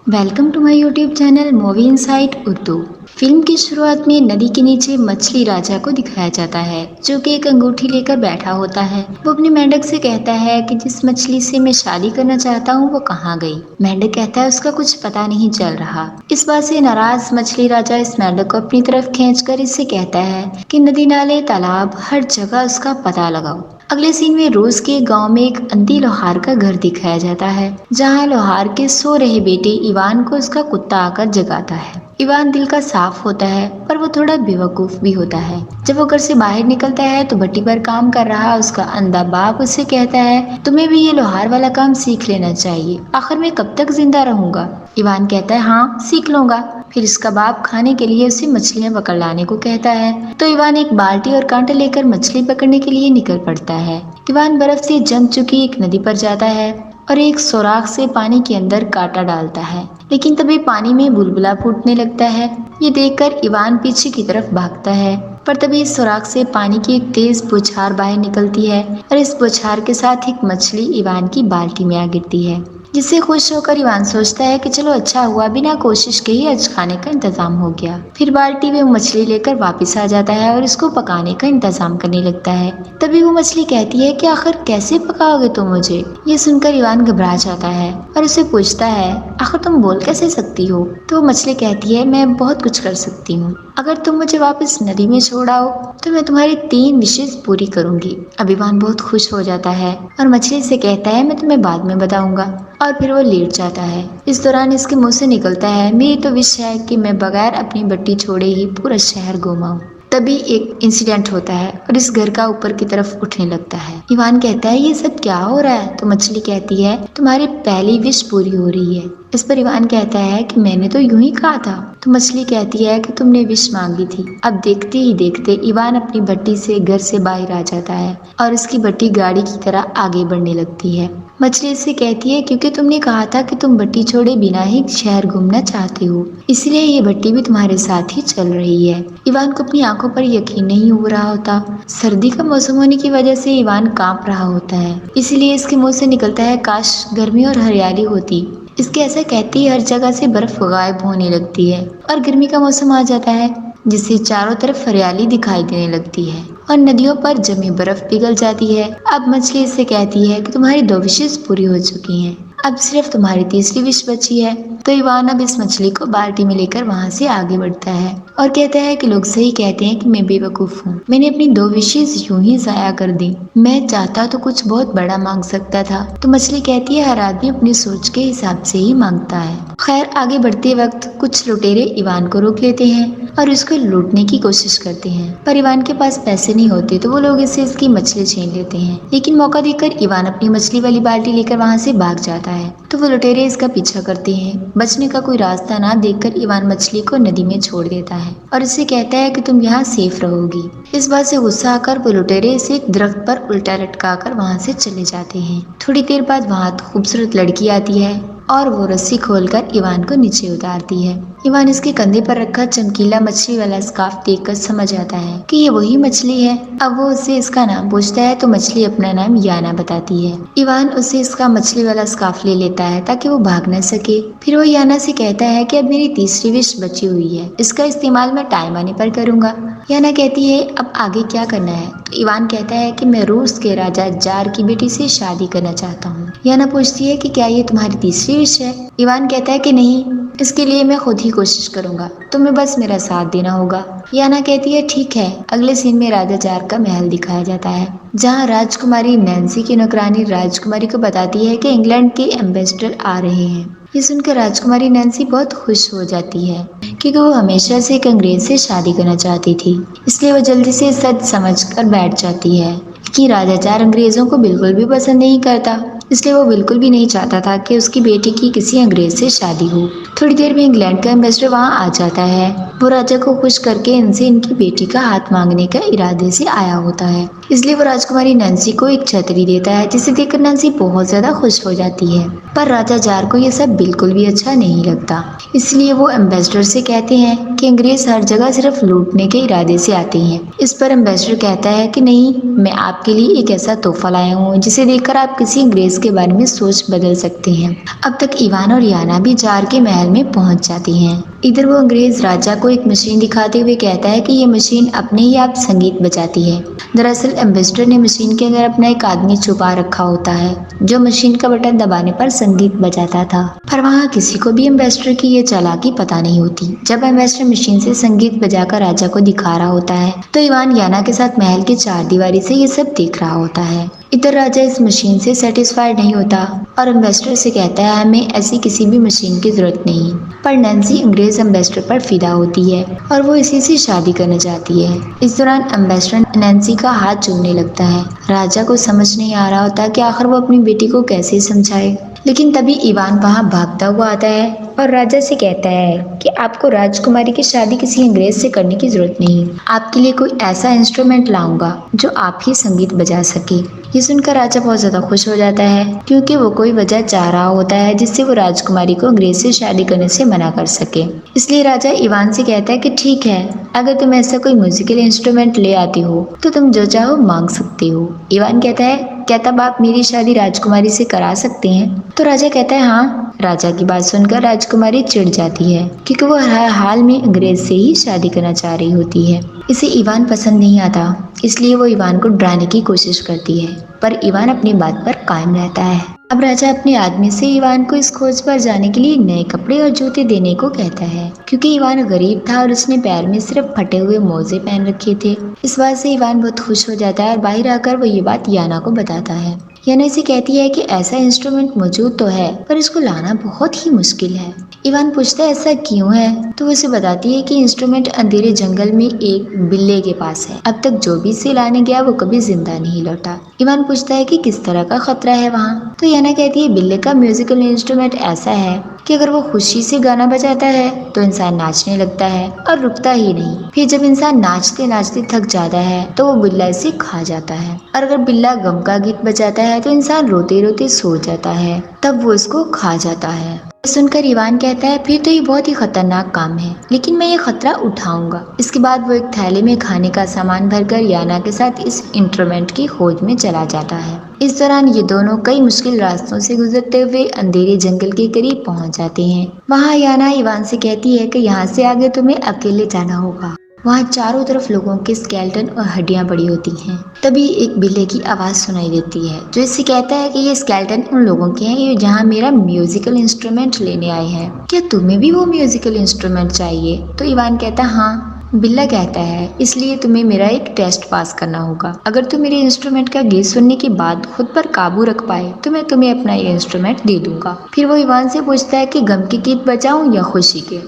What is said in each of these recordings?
Welcome to my YouTube channel movie insight Urdu. Film की शुरुआत में नदी के नीचे मछली राजा को दिखाया जाता है जो कि एक अंगूठी लेकर बैठा होता है। वो अपनी मेंढक से कहता है कि जिस मछली से मैं शादी करना चाहता हूँ वो कहाँ गई। मेंढक कहता है उसका कुछ पता नहीं चल रहा। इस बात से नाराज मछली राजा इस मेंढक को अपनी तरफ खींचकर इससे कहता है कि नदी नाले तालाब हर जगह उसका पता लगाओ। अगले सीन में रूस के गांव में एक अंधी लोहार का घर दिखाया जाता है जहां लोहार के सो रहे बेटे इवान को उसका कुत्ता आकर जगाता है। इवान दिल का साफ होता है पर वो थोड़ा बेवकूफ भी होता है। जब वो घर से बाहर निकलता है तो भट्टी पर काम कर रहा उसका अंधा बाप उससे कहता है तुम्हें भी ये लोहार वाला काम सीख लेना चाहिए, आखिर मैं कब तक जिंदा रहूंगा। इवान कहता है हाँ सीख लूंगा। फिर इसका बाप खाने के लिए उसे मछलियां पकड़ लाने को कहता है तो इवान एक बाल्टी और कांटे लेकर मछली पकड़ने के लिए निकल पड़ता है। इवान बर्फ से जम चुकी एक नदी पर जाता है और एक सुराख से पानी के अंदर कांटा डालता है, लेकिन तभी पानी में बुलबुला फूटने लगता है। ये देखकर इवान पीछे की तरफ भागता है पर तभी इस सुराख से पानी की एक तेज बौछार बाहर निकलती है और इस बौछार के साथ एक मछली इवान की बाल्टी में आ गिरती है, जिससे खुश होकर इवान सोचता है कि चलो अच्छा हुआ बिना कोशिश के ही आज खाने का इंतजाम हो गया। फिर बाल्टी में मछली लेकर वापस आ जाता है और इसको पकाने का इंतजाम करने लगता है। तभी वो मछली कहती है कि आखिर कैसे पकाओगे तुम मुझे। ये सुनकर इवान घबरा जाता है और उसे पूछता है आखिर तुम बोल कैसे सकती हो। तो वो मछली कहती है मैं बहुत कुछ कर सकती हूँ, अगर तुम मुझे वापस नदी में छोड़ आओ तो मैं तुम्हारी 3 विशेष पूरी करूंगी। अब इवान बहुत खुश हो जाता है और मछली से कहता है मैं तुम्हें बाद में बताऊंगा और फिर वो लेट जाता है। इस दौरान इसके मुंह से निकलता है मेरी तो विश है कि मैं बगैर अपनी बट्टी छोड़े ही पूरा शहर घुमाऊं। तभी एक इंसिडेंट होता है और इस घर का ऊपर की तरफ उठने लगता है। इवान कहता है ये सब क्या हो रहा है। तो मछली कहती है तुम्हारी पहली विश पूरी हो रही है। इस पर इवान कहता है कि मैंने तो यूं ही कहा था। तो मछली कहती है कि तुमने विश मांगी थी। अब देखते ही देखते इवान अपनी भट्टी से घर से बाहर आ जाता है और उसकी भट्टी गाड़ी की तरह आगे बढ़ने लगती है। मछली इससे कहती है क्योंकि तुमने कहा था कि तुम भट्टी छोड़े बिना ही शहर घूमना चाहते हो, इसलिए ये भट्टी भी तुम्हारे साथ ही चल रही है। इवान को अपनी आंखों पर यकीन नहीं हो रहा होता। सर्दी का मौसम होने की वजह से इवान कांप रहा होता है, इसलिए इसके मुंह से निकलता है काश गर्मी और हरियाली होती। इसके ऐसा कहते ही हर जगह से बर्फ गायब होने लगती है और गर्मी का मौसम आ जाता है, जिससे चारों तरफ हरियाली दिखाई देने लगती है और नदियों पर जमी बर्फ पिघल जाती है। अब मछली इससे कहती है कि तुम्हारी 2 विशेष पूरी हो चुकी हैं, अब सिर्फ तुम्हारी तीसरी विश बची है। तो इवान अब इस मछली को बाल्टी में लेकर वहाँ से आगे बढ़ता है और कहता है कि लोग सही कहते हैं कि मैं बेवकूफ हूँ, मैंने अपनी 2 विशेष यूं ही जाया कर दी, मैं चाहता तो कुछ बहुत बड़ा मांग सकता था। तो मछली कहती है हर आदमी अपनी सोच के हिसाब से ही मांगता है। खैर आगे बढ़ते वक्त कुछ लुटेरे इवान को रोक लेते हैं और उसको लूटने की कोशिश करते हैं, पर इवान के पास पैसे नहीं होते तो वो लोग इससे इसकी मछली छीन लेते हैं, लेकिन मौका देकर इवान अपनी मछली वाली बाल्टी लेकर वहाँ से भाग जाता है। तो वो लुटेरे इसका पीछा करते हैं। बचने का कोई रास्ता ना देखकर इवान मछली को नदी में छोड़ देता है और इससे कहता है कि तुम यहाँ सेफ रहोगी। इस बात से गुस्सा आकर वो लुटेरे इसे एक दरख्त पर उल्टा लटका कर वहाँ से चले जाते हैं। थोड़ी देर बाद वहाँ खूबसूरत लड़की आती है और वो रस्सी खोलकर इवान को नीचे उतारती है। इवान इसके कंधे पर रखा चमकीला मछली वाला स्कार्फ देखकर समझ आता है कि ये वही मछली है। अब वो उससे इसका नाम पूछता है तो मछली अपना नाम याना बताती है। इवान उससे इसका मछली वाला स्कार्फ ले लेता है ताकि वो भाग न सके। फिर वो याना से कहता है कि अब मेरी तीसरी विश बची हुई है, इसका इस्तेमाल मैं टाइम आने पर करूंगा। याना कहती है अब आगे क्या करना है। तो इवान कहता है कि मैं रूस के राजा जार की बेटी से शादी करना चाहता हूँ। याना पूछती है कि क्या ये तुम्हारी तीसरी विश है। इवान कहता है कि नहीं, इसके लिए मैं खुद ही कोशिश करूंगा, तुम्हें बस मेरा साथ देना होगा। याना कहती है ठीक है। अगले सीन में राजा जार का महल दिखाया जाता है जहाँ राजकुमारी नैन्सी की नौकरानी राजकुमारी को बताती है कि इंग्लैंड के एम्बेसडर आ रहे हैं। ये सुनकर राजकुमारी नैन्सी बहुत खुश हो जाती है क्योंकि वो हमेशा से एक अंग्रेज से शादी करना चाहती थी, इसलिए वो जल्दी से सच समझ कर बैठ जाती है कि राजा जार अंग्रेजों को बिल्कुल भी पसंद नहीं करता, इसलिए वो बिल्कुल भी नहीं चाहता था कि उसकी बेटी की किसी अंग्रेज से शादी हो। थोड़ी देर में इंग्लैंड का एम्बेसडर वहाँ आ जाता है। वो राजा को खुश करके इनसे इनकी बेटी का हाथ मांगने का इरादे से आया होता है, इसलिए वो राजकुमारी नैन्सी को एक छतरी देता है जिसे देखकर नैन्सी बहुत ज्यादा खुश हो जाती है। पर राजा जार को ये सब बिल्कुल भी अच्छा नहीं लगता। इसलिए वो एम्बेसडर से कहते हैं कि अंग्रेज हर जगह सिर्फ लूटने के इरादे से आते हैं। इस पर एम्बेसडर कहता है कि नहीं, मैं आपके लिए एक ऐसा तोहफा लाया हूँ जिसे देखकर आप किसी अंग्रेज के बारे में सोच बदल सकते हैं। अब तक इवान और याना भी जार के महल में पहुंच जाती हैं। इधर वो अंग्रेज राजा को एक मशीन दिखाते हुए कहता है कि ये मशीन अपने ही आप संगीत बजाती है। दरअसल एम्बेसडर ने मशीन के अंदर अपना एक आदमी छुपा रखा होता है जो मशीन का बटन दबाने पर संगीत बजाता था, पर वहाँ किसी को भी एम्बेसडर की ये चालाकी पता नहीं होती। जब एम्बेसडर मशीन से संगीत बजाकर राजा को दिखा रहा होता है तो इवान याना के साथ महल की चारदीवारी से ये सब देख रहा होता है। इधर राजा इस मशीन से सेटिस्फाइड नहीं होता और एम्बेसडर से कहता है हमें ऐसी किसी भी मशीन की जरूरत नहीं। पर नैन्सी अंग्रेज एम्बेसडर पर फिदा होती है और वो इसी से शादी करना चाहती है। इस दौरान एम्बेसडर नैन्सी का हाथ चूमने लगता है। राजा को समझ नहीं आ रहा होता कि आखिर वो अपनी बेटी को कैसे समझाए, लेकिन तभी इवान वहाँ भागता हुआ आता है और राजा से कहता है कि आपको राजकुमारी की शादी किसी अंग्रेज से करने की जरूरत नहीं। आपके लिए कोई ऐसा इंस्ट्रूमेंट लाऊंगा जो आप ही संगीत बजा सके। ये सुनकर राजा बहुत ज्यादा खुश हो जाता है क्योंकि वो कोई वजह चाह रहा होता है जिससे वो राजकुमारी को अंग्रेज से शादी करने से मना कर सके। इसलिए राजा इवान से कहता है कि ठीक है, अगर तुम ऐसा कोई म्यूजिकल इंस्ट्रूमेंट ले आती हो तो तुम जो चाहो मांग सकती हो। इवान कहता है क्या तब आप मेरी शादी राजकुमारी से करा सकते हैं? तो राजा कहता है हाँ। राजा की बात सुनकर राजकुमारी चिढ़ जाती है क्योंकि वो हर हाल में अंग्रेज से ही शादी करना चाह रही होती है। इसे इवान पसंद नहीं आता, इसलिए वो इवान को डराने की कोशिश करती है, पर इवान अपनी बात पर कायम रहता है। अब राजा अपने आदमी से इवान को इस खोज पर जाने के लिए नए कपड़े और जूते देने को कहता है क्योंकि इवान गरीब था और उसने पैर में सिर्फ फटे हुए मोजे पहन रखे थे। इस बात से इवान बहुत खुश हो जाता है और बाहर आकर वो ये बात याना को बताता है। याना इसे कहती है कि ऐसा इंस्ट्रूमेंट मौजूद तो है पर इसको लाना बहुत ही मुश्किल है। इवान पूछता है ऐसा क्यों है, तो वो उसे बताती है कि इंस्ट्रूमेंट अंधेरे जंगल में एक बिल्ले के पास है। अब तक जो भी इसे लाने गया वो कभी जिंदा नहीं लौटा। इवान पूछता है कि किस तरह का खतरा है वहाँ, तो याना कहती है बिल्ले का म्यूजिकल इंस्ट्रूमेंट ऐसा है कि अगर वो खुशी से गाना बजाता है तो इंसान नाचने लगता है और रुकता ही नहीं। फिर जब इंसान नाचते नाचते थक जाता है तो वो बिल्ला इसे खा जाता है, और अगर बिल्ला गम का गीत बजाता है तो इंसान रोते रोते सो जाता है, तब वो इसको खा जाता है। सुनकर इवान कहता है फिर तो ये बहुत ही खतरनाक काम है, लेकिन मैं ये खतरा उठाऊंगा। इसके बाद वो एक थैले में खाने का सामान भरकर याना के साथ इस इंस्ट्रूमेंट की खोज में चला जाता है। इस दौरान ये दोनों कई मुश्किल रास्तों से गुजरते हुए अंधेरे जंगल के करीब पहुंच जाते हैं। वहाँ याना इवान से कहती है कि यहाँ से आगे तुम्हें अकेले जाना होगा। वहाँ चारों तरफ लोगों के स्केलेटन और हड्डियां पड़ी होती हैं। तभी एक बिल्ले की आवाज सुनाई देती है जो इससे कहता है कि ये स्केलेटन उन लोगों के हैं ये जहाँ मेरा म्यूजिकल इंस्ट्रूमेंट लेने आए हैं। क्या तुम्हें भी वो म्यूजिकल इंस्ट्रूमेंट चाहिए? तो इवान कहता है हाँ। बिल्ला कहता है इसलिए तुम्हें मेरा एक टेस्ट पास करना होगा। अगर तुम मेरे इंस्ट्रूमेंट का गीत सुनने के बाद खुद पर काबू रख पाए तो मैं तुम्हें अपना ये इंस्ट्रूमेंट दे दूंगा। फिर वो इवान से पूछता है कि गम के गीत बजाऊं या खुशी के।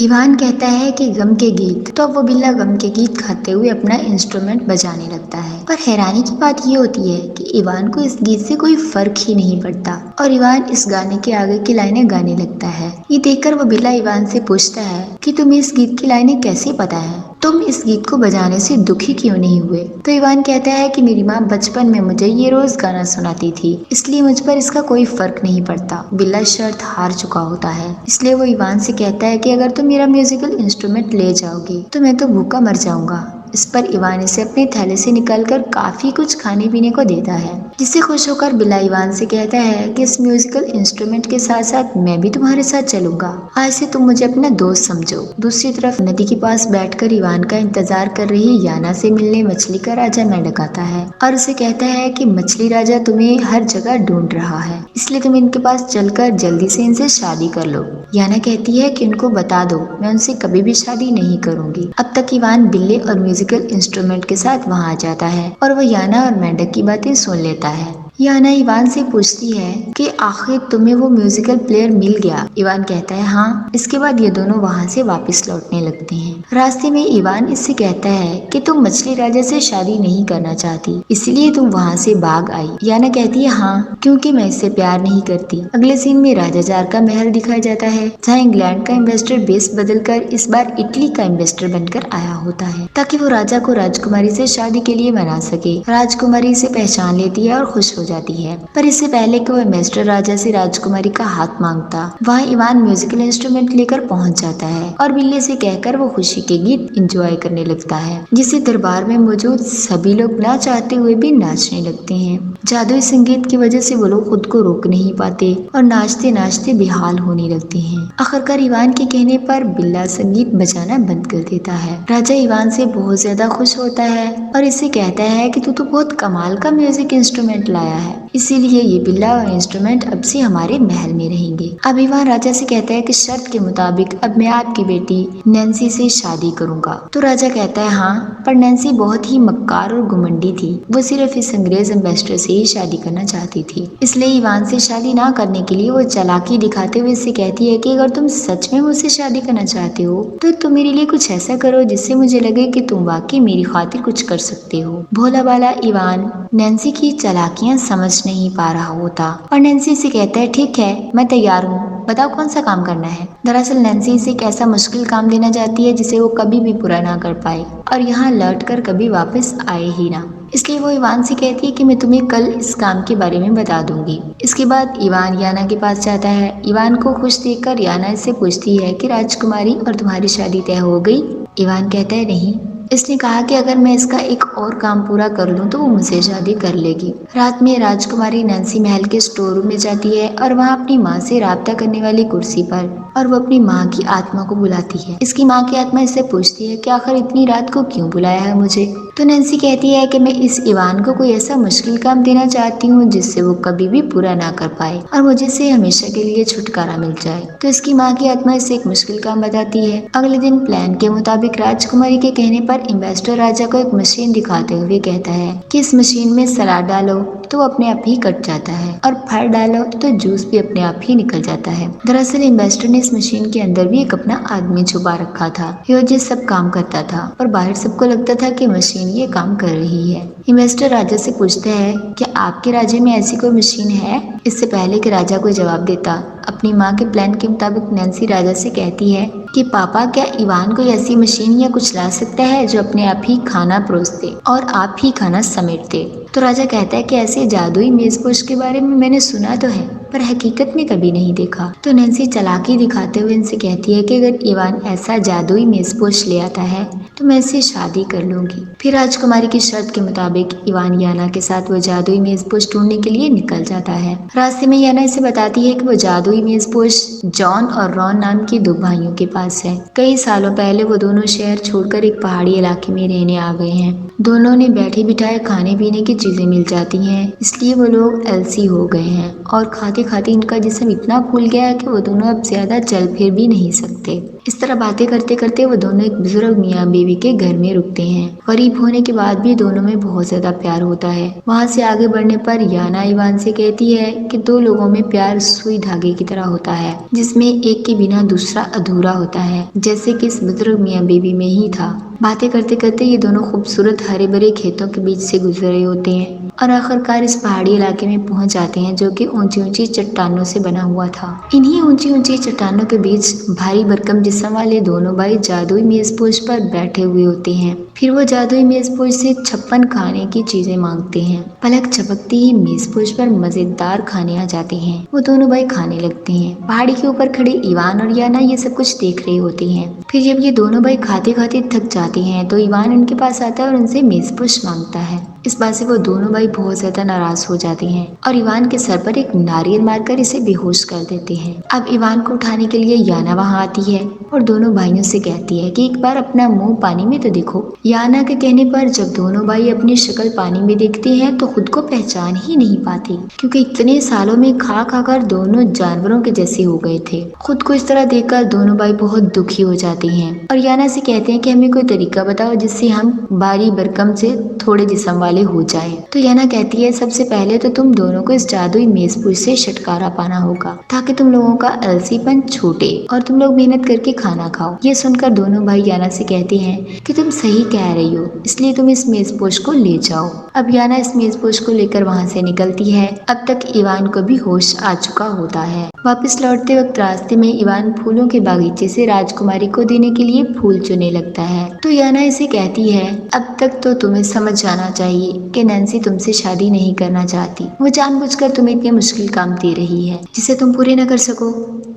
इवान कहता है कि गम के गीत, तो अब वो बिल्ला गम के गीत गाते हुए अपना इंस्ट्रूमेंट बजाने लगता है। पर हैरानी की बात ये होती है कि इवान को इस गीत से कोई फर्क ही नहीं पड़ता और इवान इस गाने के आगे की लाइनें गाने लगता है। ये देखकर वो बिल्ला इवान से पूछता है कि तुम्हें इस गीत की लाइनें कैसे पता है, तुम इस गीत को बजाने से दुखी क्यों नहीं हुए? तो इवान कहता है कि मेरी माँ बचपन में मुझे ये रोज गाना सुनाती थी, इसलिए मुझ पर इसका कोई फर्क नहीं पड़ता। बिल्ला शर्त हार चुका होता है, इसलिए वो इवान से कहता है कि अगर तुम मेरा म्यूजिकल इंस्ट्रूमेंट ले जाओगे तो मैं तो भूखा मर जाऊंगा। इस पर इवान इसे अपने थैले से निकालकर काफी कुछ खाने पीने को देता है, जिससे खुश होकर बिल्ला इवान से कहता है कि इस म्यूजिकल इंस्ट्रूमेंट के साथ साथ मैं भी तुम्हारे साथ चलूंगा। आज से तुम मुझे अपना दोस्त समझो। दूसरी तरफ नदी के पास बैठकर इवान का इंतजार कर रही याना से मिलने मछली का राजा मेंढक आता है और उसे कहता है कि मछली राजा तुम्हें हर जगह ढूंढ रहा है, इसलिए तुम इनके पास चलकर जल्दी से इनसे शादी कर लो। याना कहती है कि उनको बता दो मैं उनसे कभी भी शादी नहीं करूंगी। अब तक इवान बिल्ले और म्यूजिकल इंस्ट्रूमेंट के साथ वहां आ जाता है और वो याना और मेंढक की बातें सुन लेता है। याना इवान से पूछती है कि आखिर तुम्हें वो म्यूजिकल प्लेयर मिल गया? इवान कहता है हाँ। इसके बाद ये दोनों वहाँ से वापस लौटने लगते हैं। रास्ते में इवान इससे कहता है कि तुम मछली राजा से शादी नहीं करना चाहती, इसलिए तुम वहाँ से भाग आई। याना कहती है हाँ, क्योंकि मैं इससे प्यार नहीं करती। अगले सीन में राजा जार का महल दिखाया जाता है जहाँ इंग्लैंड का इन्वेस्टर बेस बदलकर इस बार इटली का इन्वेस्टर बनकर आया होता है ताकि वो राजा को राजकुमारी से शादी के लिए मना सके। राजकुमारी इसे पहचान लेती है और खुश हो जाती है। पर इससे पहले कि वो इन्वेस्टर राजा से राजकुमारी का हाथ मांगता, वहाँ इवान म्यूजिकल इंस्ट्रूमेंट लेकर पहुंच जाता है और बिल्ली से कहकर वो खुशी के गीत एंजॉय करने लगता है, जिससे दरबार में मौजूद सभी लोग ना चाहते हुए भी नाचने लगते हैं। जादुई संगीत की वजह से वो लोग खुद को रोक नहीं पाते और नाचते नाचते बेहाल होने लगते हैं। आखिरकार इवान के कहने पर बिल्ला संगीत बजाना बंद कर देता है। राजा इवान से बहुत ज्यादा खुश होता है और इससे कहता है कि तू तो बहुत कमाल का म्यूजिक इंस्ट्रूमेंट लाया है, इसीलिए ये बिल्ला और इंस्ट्रूमेंट अब से हमारे महल में रहेंगे। अब इवान राजा से कहता है कि शर्त के मुताबिक अब मैं आपकी बेटी नैन्सी से शादी करूंगा। तो राजा कहता है हाँ, पर नैन्सी बहुत ही मक्कार और घुमंडी थी, वो सिर्फ इस अंग्रेज एम्बेसडर से ही शादी करना चाहती थी। इसलिए इवान से शादी ना करने के लिए वो चालाकी दिखाते हुए इससे कहती है कि अगर तुम सच में मुझसे शादी करना चाहते हो तो तुम मेरे लिए कुछ ऐसा करो जिससे मुझे लगे कि तुम वाकई मेरी खातिर कुछ कर सकते हो। भोला भाला इवान नैन्सी की चालाकियां समझ नहीं पा रहा होता और नैन्सी से कहता है ठीक है, मैं तैयार हूँ, बताओ कौन सा काम करना है। दरअसल नैन्सी इसे एक ऐसा मुश्किल काम देना चाहती है जिसे वो कभी भी पूरा ना कर पाए और यहाँ लौट कर कभी वापस आए ही ना। इसलिए वो इवान से कहती है कि मैं तुम्हें कल इस काम के बारे में बता दूंगी। इसके बाद इवान याना के पास जाता है। इवान को खुश देखकर याना इससे पूछती है कि राजकुमारी और तुम्हारी शादी तय हो गई। इवान कहता है नहीं, इसने कहा कि अगर मैं इसका एक और काम पूरा कर लूं तो वो मुझसे शादी कर लेगी। रात में राजकुमारी नैन्सी महल के स्टोर रूम में जाती है और वहाँ अपनी माँ से राब्ता करने वाली कुर्सी पर और वो अपनी माँ की आत्मा को बुलाती है। इसकी माँ की आत्मा इससे पूछती है कि आखिर इतनी रात को क्यों बुलाया है मुझे। तो नैन्सी कहती है कि मैं इस इवान को कोई ऐसा मुश्किल काम देना चाहती हूँ जिससे वो कभी भी पूरा ना कर पाए और मुझे इससे हमेशा के लिए छुटकारा मिल जाए। तो इसकी माँ की आत्मा इसे एक मुश्किल काम बताती है। अगले दिन प्लान के मुताबिक राजकुमारी के कहने पर इन्वेस्टर राजा को एक मशीन दिखाते हुए कहता है कि इस मशीन में सलाद डालो तो अपने आप ही कट जाता है और फल डालो तो जूस भी अपने आप ही निकल जाता है। दरअसल इन्वेस्टर ने इस मशीन के अंदर भी एक अपना आदमी छुपा रखा था, जो सब काम करता था और बाहर सबको लगता था कि मशीन ये काम कर रही है। इन्वेस्टर राजा से पूछते हैं कि आपके राज्य में ऐसी कोई मशीन है। इससे पहले कि राजा कोई जवाब देता, अपनी माँ के प्लान के मुताबिक नैन्सी राजा से कहती है कि पापा क्या इवान कोई ऐसी मशीन या कुछ ला सकता है जो अपने आप ही खाना परोस दे और आप ही खाना समेट दे। तो राजा कहता है कि ऐसे जादुई मेजपोश के बारे में मैंने सुना तो है पर हकीकत में कभी नहीं देखा। तो नैन्सी चालाकी दिखाते हुए इनसे कहती है कि अगर इवान ऐसा जादुई मेजपोश ले आता है तो मैं इससे शादी कर लूंगी। फिर राजकुमारी की शर्त के मुताबिक इवान याना के साथ वो जादुई मेजपोश ढूंढने के लिए निकल जाता है। रास्ते में याना इसे बताती है कि वो जादुई मेजपोश जॉन और रॉन नाम के दो भाइयों के पास है। कई सालों पहले वो दोनों शहर छोड़कर एक पहाड़ी इलाके में रहने आ गए हैं। दोनों ने बैठे बिठाए खाने पीने की चीजें मिल जाती हैं, इसलिए वो लोग आलसी हो गए हैं और खाते खाते इनका जिस्म इतना फूल गया है कि वो दोनों अब ज्यादा चल फिर भी नहीं सकते। इस तरह बातें करते करते वो दोनों एक बुजुर्ग मियाँ बीवी के घर में रुकते हैं। गरीब होने के बाद भी दोनों में बहुत ज्यादा प्यार होता है। वहाँ से आगे बढ़ने पर याना इवान से कहती है कि दो लोगों में प्यार सुई धागे की तरह होता है, जिसमें एक के बिना दूसरा अधूरा होता है, जैसे कि इस बुजुर्ग मियाँ बीवी में ही था। बातें करते करते ये दोनों खूबसूरत हरे भरे खेतों के बीच से गुजर रहे होते हैं और आखिरकार इस पहाड़ी इलाके में पहुंच जाते हैं जो कि ऊंची ऊंची चट्टानों से बना हुआ था। इन्हीं ऊंची ऊंची चट्टानों के बीच भारी भरकम जिस्म वाले दोनों भाई जादुई मेजपोश पर बैठे हुए होते हैं। फिर वो जादुई मेजपोश से 56 खाने की चीजें मांगते हैं। पलक झपकते ही मेजपोश पर मजेदार खाने आ जाते हैं। वो दोनों भाई खाने लगते हैं। पहाड़ी के ऊपर खड़े इवान और याना ये सब कुछ देख रहे होते हैं। फिर जब ये दोनों भाई खाते खाते थक जाते हैं तो इवान उनके पास आता है और उनसे मेजपोश मांगता है। इस बात से वो दोनों भाई बहुत ज्यादा नाराज हो जाते हैं और इवान के सर पर एक नारियल मारकर इसे बेहोश कर देते हैं। अब इवान को उठाने के लिए याना वहाँ आती है और दोनों भाइयों से कहती है कि एक बार अपना मुंह पानी में तो देखो। याना के कहने पर जब दोनों भाई अपनी शक्ल पानी में देखते हैं तो खुद को पहचान ही नहीं पाते, क्योंकि इतने सालों में खा खा कर दोनों जानवरों के जैसे हो गए थे। खुद को इस तरह देखकर दोनों भाई बहुत दुखी हो जाते हैं और याना से कहते हैं कि हमें कोई तरीका बताओ जिससे हम भारी भरकम से थोड़े जिस्म वाले हो जाएं। तो याना कहती है सबसे पहले तो तुम दोनों को इस जादुई मेजपोश से छुटकारा पाना होगा ताकि तुम लोगों का आलसीपन छूटे और तुम लोग मेहनत करके खाना खाओ। ये सुनकर दोनों भाई याना से कहते हैं कि तुम सही कह रही हो, इसलिए तुम इस मेजपोश को ले जाओ। अब याना इस मेजपोश को लेकर वहाँ से निकलती है। अब तक इवान को भी होश आ चुका होता है। वापस लौटते वक्त रास्ते में इवान फूलों के बागीचे से राजकुमारी को देने के लिए फूल चुनने लगता है। तो याना इसे कहती है, अब तक तो तुम्हें समझ जाना चाहिए कि नैन्सी तुमसे शादी नहीं करना चाहती। वो जानबूझकर तुम्हें इतने मुश्किल काम दे रही है जिसे तुम पूरे न कर सको,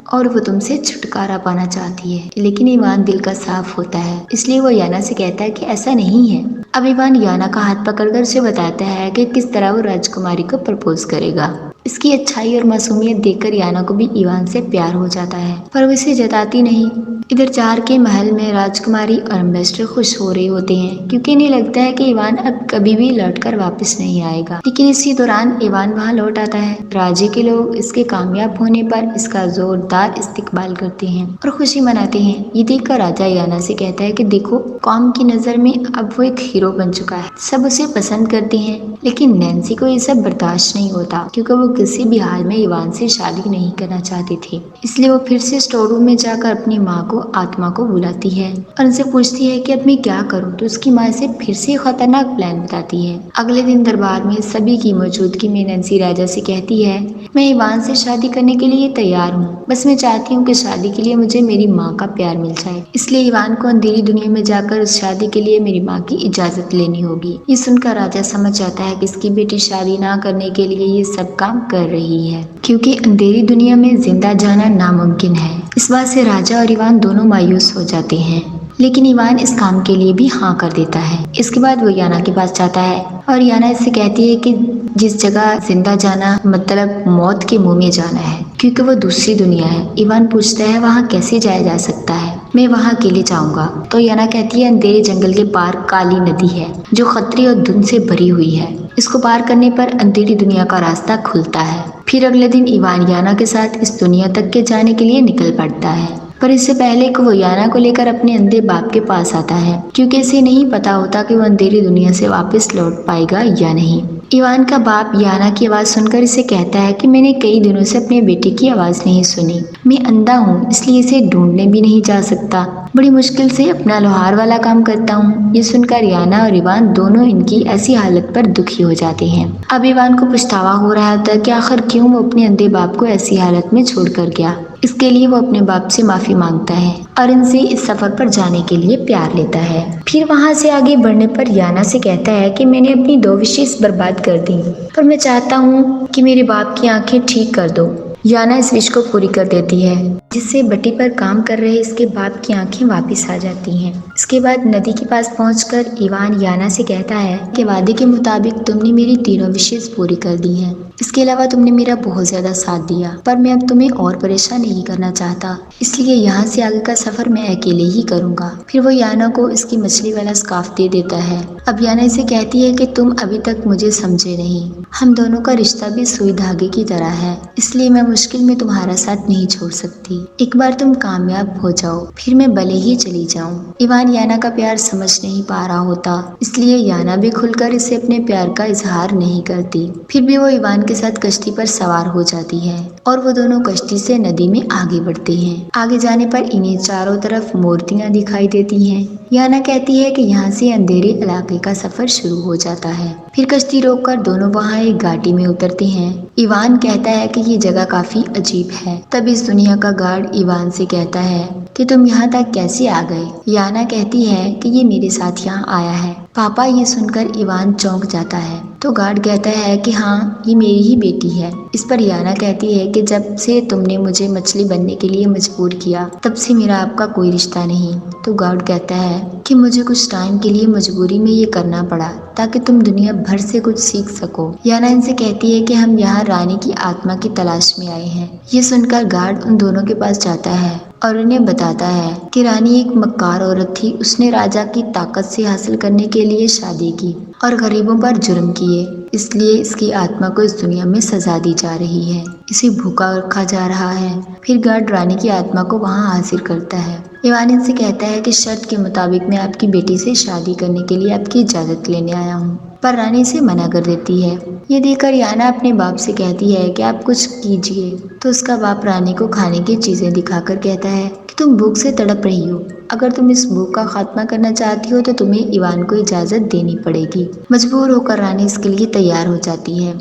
और वो तुमसे छुटकारा पाना चाहती है। लेकिन इवान दिल का साफ होता है, इसलिए वो याना से कहता है कि ऐसा नहीं है। अब इवान याना का हाथ पकड़कर उसे बताता है कि किस तरह वो राजकुमारी को प्रपोज करेगा। इसकी अच्छाई और मासूमियत देखकर याना को भी इवान से प्यार हो जाता है, पर वो इसे जताती नहीं। इधर चार के महल में राजकुमारी और एम्बेसडर खुश हो रहे होते हैं, क्योंकि इन्हें लगता है कि इवान अब कभी भी लौटकर वापस नहीं आएगा। लेकिन इसी दौरान इवान वहां लौट आता है। राज्य के लोग इसके कामयाब होने पर इसका जोरदार इस्तकबाल करते हैं और खुशी मनाते हैं। ये देखकर राजा याना से कहता है कि देखो, कौम की नजर में अब वो एक हीरो बन चुका है, सब उसे पसंद करते हैं। लेकिन नैन्सी को ये सब बर्दाश्त नहीं होता, क्योंकि वो किसी भी हाल में इवान से शादी नहीं करना चाहते थे। इसलिए वो फिर से स्टोर रूम में जाकर अपनी माँ को आत्मा को बुलाती है और उनसे पूछती है कि अब मैं क्या करूँ। तो उसकी माँ से फिर से खतरनाक प्लान बताती है। अगले दिन दरबार में सभी की मौजूदगी में नैन्सी राजा से कहती है, मैं इवान से शादी करने के लिए तैयार हूँ, बस मैं चाहती हूँ कि शादी के लिए मुझे मेरी माँ का प्यार मिल जाए। इसलिए इवान को अंधेरी दुनिया में जाकर उस शादी के लिए मेरी माँ की इजाजत लेनी होगी। ये सुनकर राजा समझ जाता है कि इसकी बेटी शादी ना करने के लिए ये सब काम कर रही है, क्योंकि अंधेरी दुनिया में जिंदा जाना नामुमकिन है। इस बात से राजा और इवान दोनों मायूस हो जाते हैं, लेकिन इवान इस काम के लिए भी हाँ कर देता है। इसके बाद वो याना के पास जाता है और याना इससे कहती है कि जिस जगह जिंदा जाना मतलब मौत के मुंह में जाना है, क्योंकि वो दूसरी दुनिया है। इवान पूछता है वहाँ कैसे जाया जा सकता है, मैं वहाँ अकेले जाऊंगा। तो याना कहती है अंधेरे जंगल के पार काली नदी है जो खतरे और धुंध से भरी हुई है, इसको पार करने पर अंधेरी दुनिया का रास्ता खुलता है। फिर अगले दिन इवान याना के साथ इस दुनिया तक के जाने के लिए निकल पड़ता है, पर इससे पहले कि वो याना को लेकर अपने अंधे बाप के पास आता है, क्योंकि इसे नहीं पता होता कि वो अंधेरी दुनिया से वापस लौट पाएगा या नहीं। इवान का बाप याना की आवाज़ सुनकर इसे कहता है कि मैंने कई दिनों से अपने बेटे की आवाज़ नहीं सुनी, मैं अंधा हूँ इसलिए इसे ढूंढने भी नहीं जा सकता, बड़ी मुश्किल से अपना लोहार वाला काम करता हूँ। ये सुनकर याना और इवान दोनों इनकी ऐसी हालत पर दुखी हो जाते हैं। अब इवान को पछतावा हो रहा होता है कि आखिर क्यों वो अपने अंधे बाप को ऐसी हालत में छोड़कर गया। इसके लिए वो अपने बाप से माफी मांगता है और इनसे इस सफर पर जाने के लिए प्यार लेता है। फिर वहाँ से आगे बढ़ने पर याना से कहता है कि मैंने अपनी 2 विशेष बर्बाद कर दी, पर मैं चाहता हूँ कि मेरे बाप की आंखें ठीक कर दो। याना इस विश को पूरी कर देती है, जिससे भट्टी पर काम कर रहे इसके बाप की आंखें वापस आ जाती हैं। इसके बाद नदी के पास पहुंचकर इवान याना से कहता है कि वादे के मुताबिक तुमने मेरी 3 विशेष पूरी कर दी हैं। इसके अलावा तुमने मेरा बहुत ज्यादा साथ दिया, पर मैं अब तुम्हें और परेशान नहीं करना चाहता, इसलिए यहाँ से आगे का सफर मैं अकेले ही करूँगा। फिर वो याना को इसकी मछली वाला स्कार्फ दे देता है। अब याना इसे कहती है कि तुम अभी तक मुझे समझे नहीं, हम दोनों का रिश्ता भी सुई धागे की तरह है, इसलिए मैं मुश्किल में तुम्हारा साथ नहीं छोड़ सकती। एक बार तुम कामयाब हो जाओ फिर मैं भले ही चली जाऊं। इवान याना का प्यार समझ नहीं पा रहा होता, इसलिए याना भी खुलकर इसे अपने प्यार का इजहार नहीं करती। फिर भी वो इवान के साथ कश्ती पर सवार हो जाती है और वो दोनों कश्ती से नदी में आगे बढ़ते हैं। आगे जाने पर इन्हें चारों तरफ मूर्तियां दिखाई देती हैं। याना कहती है कि यहाँ से अंधेरे इलाके का सफर शुरू हो जाता है। फिर कश्ती रोककर दोनों वहाँ एक घाटी में उतरते हैं। इवान कहता है कि ये जगह काफी अजीब है। तब इस दुनिया का गार्ड इवान से कहता है कि तुम यहाँ तक कैसे आ गए। याना कहती है कि ये मेरे साथ यहाँ आया है। पापा, ये सुनकर इवान चौंक जाता है। तो गार्ड कहता है कि हाँ, ये मेरी ही बेटी है। इस पर याना कहती है कि जब से तुमने मुझे मछली बनने के लिए मजबूर किया तब से मेरा आपका कोई रिश्ता नहीं। तो गार्ड कहता है कि मुझे कुछ टाइम के लिए मजबूरी में ये करना पड़ा ताकि तुम दुनिया भर से कुछ सीख सको। याना इनसे कहती है कि हम यहाँ रानी की आत्मा की तलाश में आए हैं। ये सुनकर गार्ड उन दोनों के पास जाता है और उन्हें बताता है कि रानी एक मक्कार औरत थी। उसने राजा की ताकत से हासिल करने के लिए शादी की और गरीबों पर जुर्म किए, इसलिए इसकी आत्मा को इस दुनिया में सजा दी जा रही है, इसे भूखा रखा जा रहा है। फिर गार्ड रानी की आत्मा को वहाँ हाजिर करता है। इवान इनसे कहता है कि शर्त के मुताबिक मैं आपकी बेटी से शादी करने के लिए आपकी इजाजत लेने आया हूँ, पर रानी इसे मना कर देती है। ये देखकर याना अपने बाप से कहती है कि आप कुछ कीजिए। तो उसका बाप रानी को खाने की चीजें दिखाकर कहता है कि तुम भूख से तड़प रही हो। अगर तुम इस भूख का खात्मा करना चाहती हो तो तुम्हें इवान को इजाजत देनी पड़ेगी। मजबूर होकर रानी इसके लिए तैयार हो जाती है।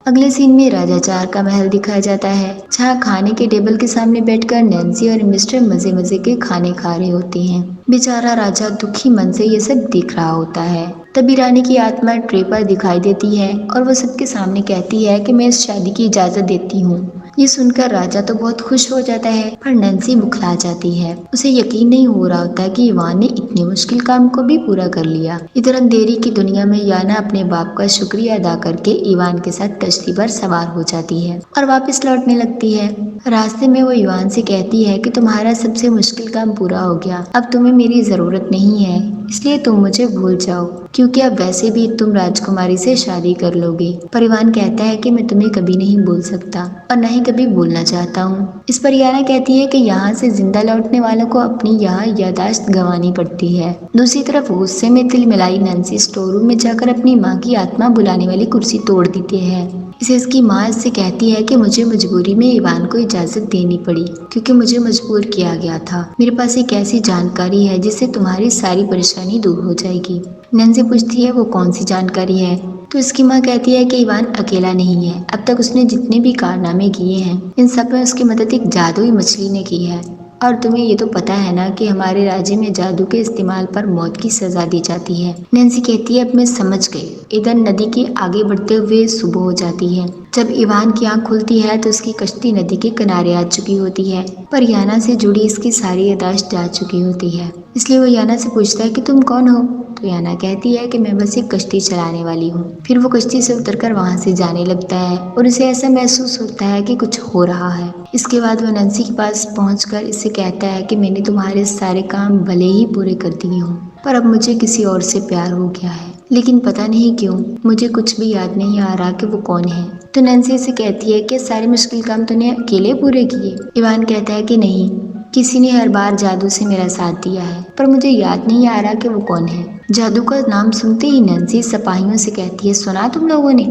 अगले सीन में राजाचार का महल दिखाया जाता है, जहाँ खाने के टेबल के सामने बैठकर नैन्सी और मिस्टर मजे मजे के खाने खा रहे होते हैं। बेचारा राजा दुखी मन से ये सब देख रहा होता है। तभी रानी की आत्मा ट्रे पर दिखाई देती है और वो सबके सामने कहती है कि मैं इस शादी की इजाजत देती हूँ। ये सुनकर राजा तो बहुत खुश हो जाता है, पर नैन्सी बुखला जाती है। उसे यकीन नहीं हो रहा होता कि इवान ने इतने मुश्किल काम को भी पूरा कर लिया। इधर अंधेरी की दुनिया में याना अपने बाप का शुक्रिया अदा करके इवान के साथ कश्ती पर सवार हो जाती है और वापस लौटने लगती है। रास्ते में वो इवान से कहती है कि तुम्हारा सबसे मुश्किल काम पूरा हो गया, अब तुम्हें मेरी जरूरत नहीं है, इसलिए तुम मुझे भूल जाओ, क्योंकि अब वैसे भी तुम राजकुमारी से शादी कर लोगे। पर इवान कहता है कि मैं तुम्हें कभी नहीं भूल सकता और न ही कभी भूलना चाहता हूँ। इस पर याना कहती है कि यहाँ से जिंदा लौटने वालों को अपनी यहाँ यादाश्त गंवानी पड़ती है। दूसरी तरफ गुस्से में तिलमिलाई नैन्सी स्टोर रूम में जाकर अपनी माँ की आत्मा बुलाने वाली कुर्सी तोड़ देती है। इसे इसकी माँ इससे कहती है कि मुझे मजबूरी में इवान को इजाजत देनी पड़ी, क्योंकि मुझे मजबूर किया गया था। मेरे पास एक ऐसी जानकारी है जिससे तुम्हारी सारी परेशानी दूर हो जाएगी। नैन्सी पूछती है वो कौन सी जानकारी है, तो इसकी माँ कहती है कि इवान अकेला नहीं है। अब तक उसने जितने भी कारनामे किए हैं इन सब में उसकी मदद एक जादुई मछली ने की है। और तुम्हें ये तो पता है ना कि हमारे राज्य में जादू के इस्तेमाल पर मौत की सजा दी जाती है। नैन्सी कहती है अब मैं समझ गई। इधर नदी के आगे बढ़ते हुए सुबह हो जाती है। जब इवान की आंख खुलती है तो उसकी कश्ती नदी के किनारे आ चुकी होती है, पर याना से जुड़ी इसकी सारी यादाश्त जा चुकी होती है। इसलिए वो याना से पूछता है कि तुम कौन हो। तो याना कहती है कि मैं बस एक कश्ती चलाने वाली हूँ। फिर वो कश्ती से उतरकर वहाँ से जाने लगता है और उसे ऐसा महसूस होता है कि कुछ हो रहा है। इसके बाद वो नैन्सी के पास पहुंचकर इससे कहता है कि मैंने तुम्हारे सारे काम भले ही पूरे कर दिए हों, पर अब मुझे किसी और से प्यार हो गया है, लेकिन पता नहीं क्यों मुझे कुछ भी याद नहीं आ रहा कि वो कौन है। तो नैन्सी से कहती है कि सारे मुश्किल काम तूने अकेले पूरे किए। इवान कहता है कि नहीं, किसी ने हर बार जादू से मेरा साथ दिया है, पर मुझे याद नहीं आ रहा कि वो कौन है। जादू का नाम सुनते ही नैन्सी सिपाहियों से कहती है सुना तुम लोगों ने,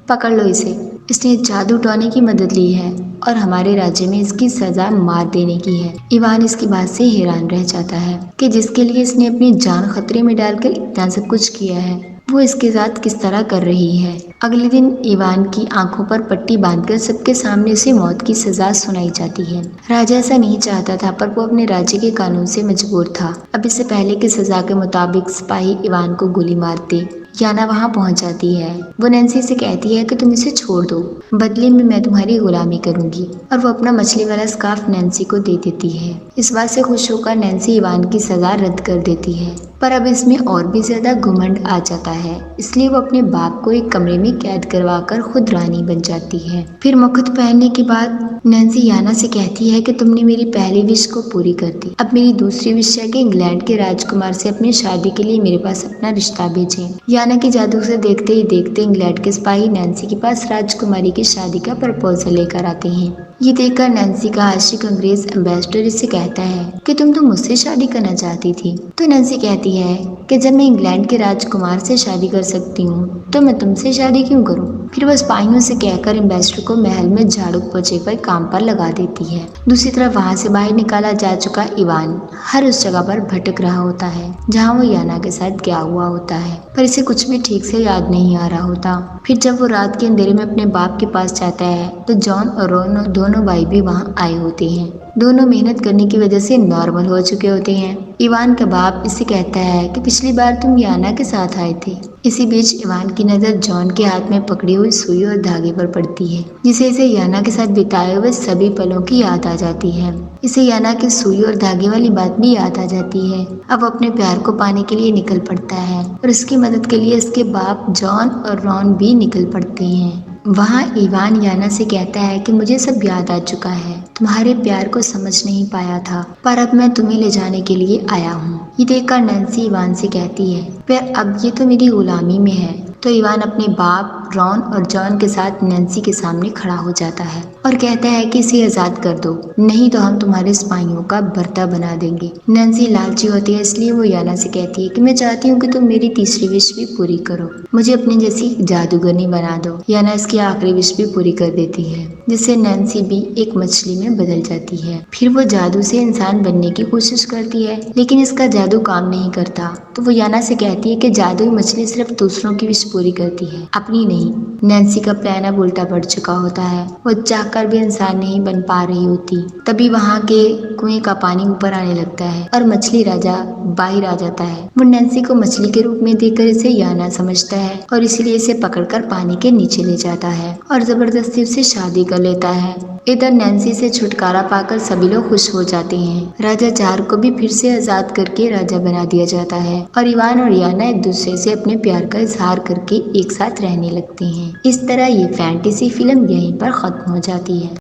पकड़ लो इसे, इसने जादू टोने की मदद ली है और हमारे राज्य में इसकी सजा मार देने की है। इवान इसकी बात से हैरान रह जाता है कि जिसके लिए इसने अपनी जान खतरे में डालकर इतना सब कुछ किया है वो इसके साथ किस तरह कर रही है। अगले दिन इवान की आंखों पर पट्टी बांधकर सबके सामने से मौत की सजा सुनाई जाती है। राजा ऐसा नहीं चाहता था, पर वो अपने राज्य के कानून से मजबूर था। अब इससे पहले की सजा के मुताबिक सिपाही इवान को गोली मारते। याना वहाँ पहुँच जाती है। वो नैन्सी से कहती है कि तुम इसे छोड़ दो, बदले में मैं तुम्हारी गुलामी करूंगी, और वो अपना मछली वाला स्कार्फ नैन्सी को दे देती है। इस बात से खुश होकर नैन्सी इवान की सजा रद्द कर देती है, पर अब इसमें और भी ज्यादा घमंड आ जाता है, इसलिए वो अपने बाप को एक कमरे में कैद करवा कर खुद रानी बन जाती है। फिर मुकुट पहनने के बाद नैन्सी याना से कहती है कि तुमने मेरी पहली विश को पूरी कर दी। अब मेरी दूसरी विश है कि इंग्लैंड के राजकुमार से अपनी शादी के लिए मेरे पास अपना रिश्ता भेजें। याना की जादू से देखते ही देखते इंग्लैंड के सिपाही नैन्सी के पास राजकुमारी की शादी का प्रपोजल लेकर आते हैं। ये देखकर नैन्सी का आशिक अंग्रेज एम्बेसडर इससे कहता है कि तुम तो मुझसे शादी करना चाहती थी। तो नैन्सी कहती है कि जब मैं इंग्लैंड के राजकुमार से शादी कर सकती हूँ तो मैं तुमसे शादी क्यों करूँ। फिर वह सिपाहियों से कहकर एम्बेसडर को महल में झाड़ू पोछे पर काम पर लगा देती है। दूसरी तरफ वहाँ से बाहर निकाला जा चुका इवान हर उस जगह पर भटक रहा होता है जहाँ वो याना के साथ गया हुआ होता है, पर इसे कुछ भी ठीक से याद नहीं आ रहा होता। फिर जब वो रात के अंधेरे में अपने बाप के पास जाता है तो जॉन और रोन दोनों भाई भी वहाँ आए होते हैं। दोनों मेहनत करने की वजह से नॉर्मल हो चुके होते हैं। इवान का बाप इससे कहता है कि पिछली बार तुम याना के साथ आए थे। इसी बीच इवान की नजर जॉन के हाथ में पकड़ी हुई सुई और धागे पर पड़ती है, जिसे इसे याना के साथ बिताए हुए सभी पलों की याद आ जाती है। इसे याना की सुई और धागे वाली बात भी याद आ जाती है। अब अपने प्यार को पाने के लिए निकल पड़ता है और इसकी मदद के लिए इसके बाप जॉन और रॉन भी निकल पड़ते हैं। वहाँ इवान याना से कहता है कि मुझे सब याद आ चुका है, तुम्हारे प्यार को समझ नहीं पाया था, पर अब मैं तुम्हें ले जाने के लिए आया हूँ। ये देखकर नैन्सी इवान से कहती है पर अब ये तो मेरी गुलामी में है, तो इवान अपने बाप रॉन और जॉन के साथ नैन्सी के सामने खड़ा हो जाता है और कहता है कि इसे आजाद कर दो, नहीं तो हम तुम्हारे सिपाहियों का भर्ता बना देंगे। नैन्सी लालची होती है, इसलिए वो याना से कहती है कि मैं चाहती हूँ कि तुम मेरी तीसरी विश भी पूरी करो, मुझे अपनी जैसी जादूगरनी बना दो। याना इसकी आखिरी विश भी पूरी कर देती है, जिससे नैन्सी भी एक मछली में बदल जाती है। फिर वो जादू से इंसान बनने की कोशिश करती है, लेकिन इसका जादू काम नहीं करता। तो वो याना से कहती है कि जादुई मछली सिर्फ दूसरों की विश पूरी करती है, अपनी नहीं। नैन्सी का प्लान अब उल्टा पड़ चुका होता है, वो चाहकर भी इंसान नहीं बन पा रही होती। तभी वहाँ के कुएं का पानी ऊपर आने लगता है और मछली राजा बाहर आ जाता है। वो नैन्सी को मछली के रूप में देखकर इसे याना समझता है और इसीलिए इसे पकड़कर पानी के नीचे ले जाता है और जबरदस्ती उससे शादी कर लेता है। इधर नैन्सी से छुटकारा पाकर सभी लोग खुश हो जाते हैं। राजा जार को भी फिर से आजाद करके राजा बना दिया जाता है और इवान और याना एक दूसरे से अपने प्यार का इजहार करके एक साथ रहने लगते हैं। इस तरह ये फैंटेसी फिल्म यहीं पर खत्म हो जाती है।